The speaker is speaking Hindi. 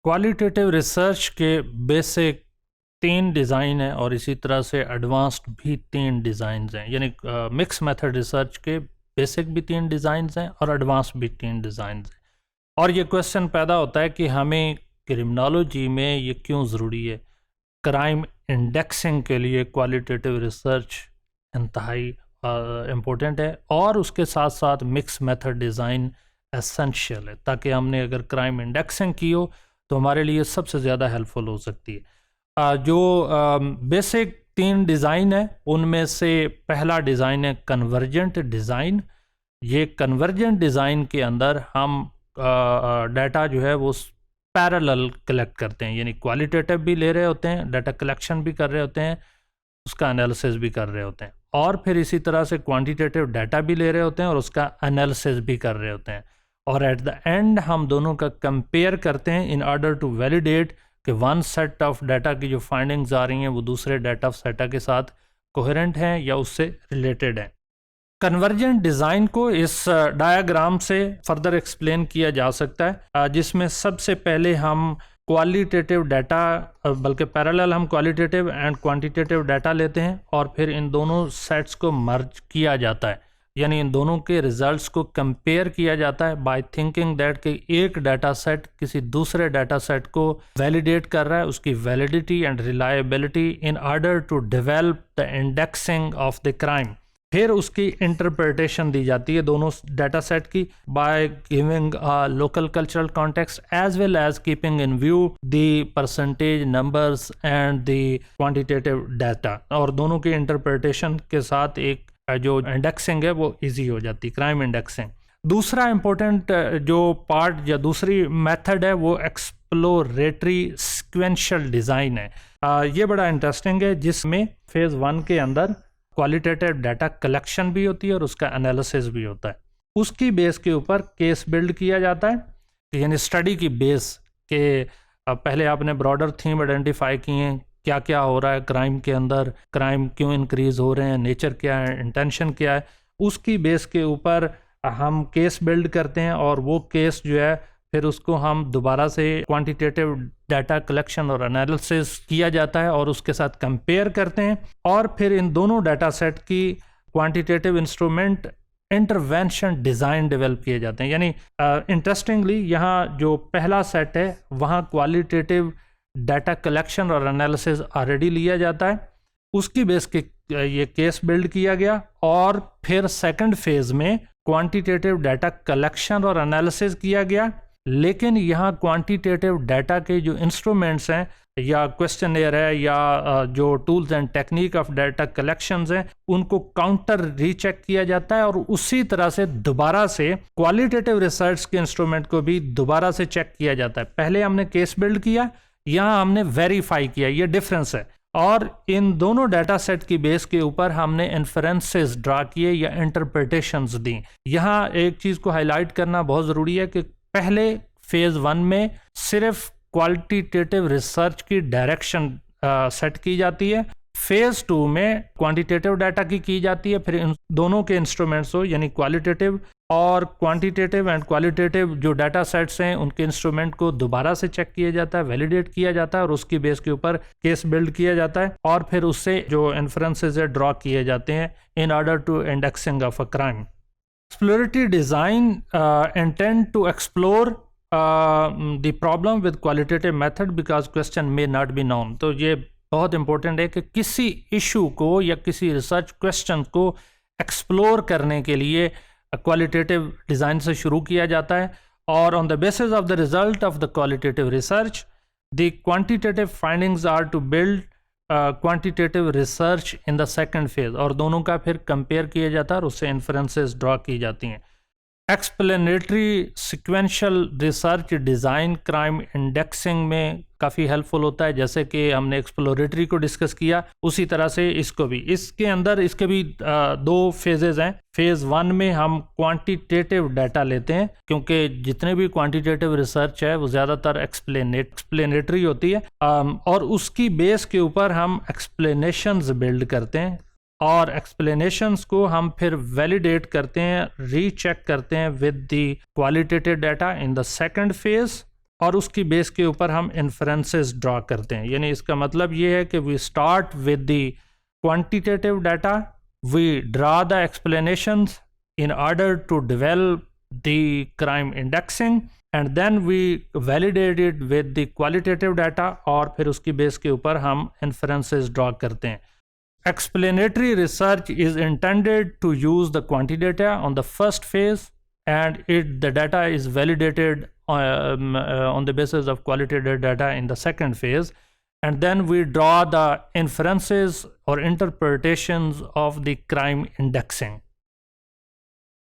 क्वालिटेटिव रिसर्च के बेसिक 3 डिज़ाइन हैं और इसी तरह से एडवांस्ड भी 3 डिज़ाइंस हैं, यानी मिक्स मेथड रिसर्च के बेसिक भी 3 डिज़ाइंस हैं और एडवांस भी 3 डिज़ाइंस हैं। और ये क्वेश्चन पैदा होता है कि हमें क्रिमिनोलॉजी में ये क्यों ज़रूरी है। क्राइम इंडेक्सिंग के लिए क्वालिटेटिव रिसर्च इंतहाई इम्पोर्टेंट है और उसके साथ साथ मिक्स मेथड डिज़ाइन एसेंशियल है, ताकि हमने अगर क्राइम इंडेक्सिंग की हो तो हमारे लिए सबसे ज़्यादा हेल्पफुल हो सकती है। जो बेसिक 3 डिज़ाइन है उनमें से पहला डिज़ाइन है कन्वर्जेंट डिज़ाइन। ये कन्वर्जेंट डिज़ाइन के अंदर हम डाटा जो है वो पैरेलल कलेक्ट करते हैं, यानी क्वालिटेटिव भी ले रहे होते हैं, डाटा कलेक्शन भी कर रहे होते हैं, उसका एनालिसिस भी कर रहे होते हैं, और फिर इसी तरह से क्वांटिटेटिव डाटा भी ले रहे होते हैं और उसका एनालिसिस भी कर रहे होते हैं, और एट द एंड हम दोनों का कंपेयर करते हैं इन ऑर्डर टू वैलिडेट कि वन सेट ऑफ डाटा की जो फाइंडिंग्स आ रही हैं वो दूसरे डाटा सेट के साथ कोहेरेंट हैं या उससे रिलेटेड हैं। कन्वर्जेंट डिज़ाइन को इस डायग्राम से फर्दर एक्सप्लेन किया जा सकता है, जिसमें सबसे पहले हम क्वालिटेटिव डाटा, बल्कि पैरेलल हम क्वालिटेटिव एंड क्वांटिटेटिव डाटा लेते हैं और फिर इन दोनों सेट्स को मर्ज किया जाता है, यानी इन दोनों के रिजल्ट्स को कंपेयर किया जाता है बाय थिंकिंग दैट कि एक डाटा सेट किसी दूसरे डाटा सेट को वैलिडेट कर रहा है, उसकी validity and reliability in order to develop the indexing of the crime. फिर उसकी इंटरप्रिटेशन दी जाती है दोनों डाटा सेट की by giving local cultural context as well as keeping in view the percentage numbers and the quantitative data, और दोनों की इंटरप्रिटेशन के साथ एक जो इंडेक्सिंग है वो इजी हो जाती है, क्राइम इंडेक्सिंग। दूसरा इम्पोर्टेंट जो पार्ट या दूसरी मेथड है वो एक्सप्लोरेटरी सिक्वेंशियल डिज़ाइन है। ये बड़ा इंटरेस्टिंग है, जिसमें फेज़ 1 के अंदर क्वालिटेटिव डाटा कलेक्शन भी होती है और उसका एनालिसिस भी होता है। उसकी बेस के ऊपर केस बिल्ड किया जाता है, यानी स्टडी की बेस के पहले आपने ब्रॉडर थीम आइडेंटिफाई किए हैं, क्या क्या हो रहा है क्राइम के अंदर, क्राइम क्यों इंक्रीज हो रहे हैं, नेचर क्या है, इंटेंशन क्या है, उसकी बेस के ऊपर हम केस बिल्ड करते हैं और वो केस जो है फिर उसको हम दोबारा से क्वांटिटेटिव डाटा कलेक्शन और एनालिसिस किया जाता है और उसके साथ कंपेयर करते हैं, और फिर इन दोनों डाटा सेट की quantitative instrument intervention design develop किए जाते हैं। यानी इंटरेस्टिंगली यहाँ जो पहला सेट है वहाँ क्वालिटेटिव डाटा कलेक्शन और एनालिसिस ऑलरेडी लिया जाता है, उसकी बेस के ये केस बिल्ड किया गया, और फिर सेकंड फेज में क्वांटिटेटिव डाटा कलेक्शन और एनालिसिस किया गया। लेकिन यहाँ क्वांटिटेटिव डाटा के जो इंस्ट्रूमेंट्स हैं या क्वेश्चनएयर है या जो tools and technique of data collections हैं उनको काउंटर रीचेक किया जाता है, और उसी तरह से दोबारा से क्वालिटेटिव रिसर्च के इंस्ट्रूमेंट को भी दोबारा से चेक किया जाता है। पहले हमने केस बिल्ड किया, यहाँ हमने वेरीफाई किया, ये डिफरेंस है, और इन दोनों डाटा सेट की बेस के ऊपर हमने इन्फरेंसेस ड्रा किए या इंटरप्रिटेशंस दी। यहाँ एक चीज़ को हाईलाइट करना बहुत ज़रूरी है कि पहले फेज़ 1 में सिर्फ क्वालिटेटिव रिसर्च की डायरेक्शन सेट की जाती है, फेज़ 2 में क्वांटिटेटिव डाटा की जाती है, फिर इन दोनों के इंस्ट्रूमेंट्स हो यानी क्वालिटेटिव और क्वांटिटेटिव एंड क्वालिटेटिव जो डाटा सेट्स हैं उनके इंस्ट्रूमेंट को दोबारा से चेक किया जाता है, वैलिडेट किया जाता है, और उसकी बेस के ऊपर केस बिल्ड किया जाता है, और फिर उससे जो इन्फरेंसेस ड्रॉ किए जाते हैं in order to indexing of a crime. Exploratory design intend to explore the problem with qualitative method because question may not be known। तो ये बहुत इंपॉर्टेंट है कि किसी इशू को या किसी रिसर्च क्वेश्चन को एक्सप्लोर करने के लिए क्वालिटेटिव डिज़ाइन से शुरू किया जाता है, और on the basis of the result of the qualitative research the quantitative findings are to build quantitative research in the second phase, और दोनों का फिर कंपेयर किया जाता है और उससे इन्फरेंसेस ड्रॉ की जाती हैं। Explanatory sequential research design crime indexing में काफ़ी हेल्पफुल होता है, जैसे कि हमने एक्सप्लोरेटरी को डिस्कस किया उसी तरह से इसको भी, इसके अंदर इसके भी 2 फेजेस हैं। फेज़ 1 में हम क्वांटिटेटिव डाटा लेते हैं, क्योंकि जितने भी क्वांटिटेटिव रिसर्च है वो ज़्यादातर एक्सप्लेनेटरी होती है, और उसकी बेस के ऊपर हम एक्सप्लेनेशंस बिल्ड करते हैं, और एक्सप्लेनेशंस को हम फिर वैलिडेट करते हैं, रीचेक करते हैं with the qualitative data in the second phase, और उसकी बेस के ऊपर हम इन्फ्रेंसेस ड्रा करते हैं। यानी इसका मतलब ये है कि we start with the quantitative data, we draw the explanations in order to develop the crime indexing, and then we validate it with the qualitative data, और फिर उसकी बेस के ऊपर हम inferences draw करते हैं। Explanatory research is intended to use the quantity data on the first phase, and the data is validated on the basis of qualitative data in the second phase, and then we draw the inferences or interpretations of the crime indexing.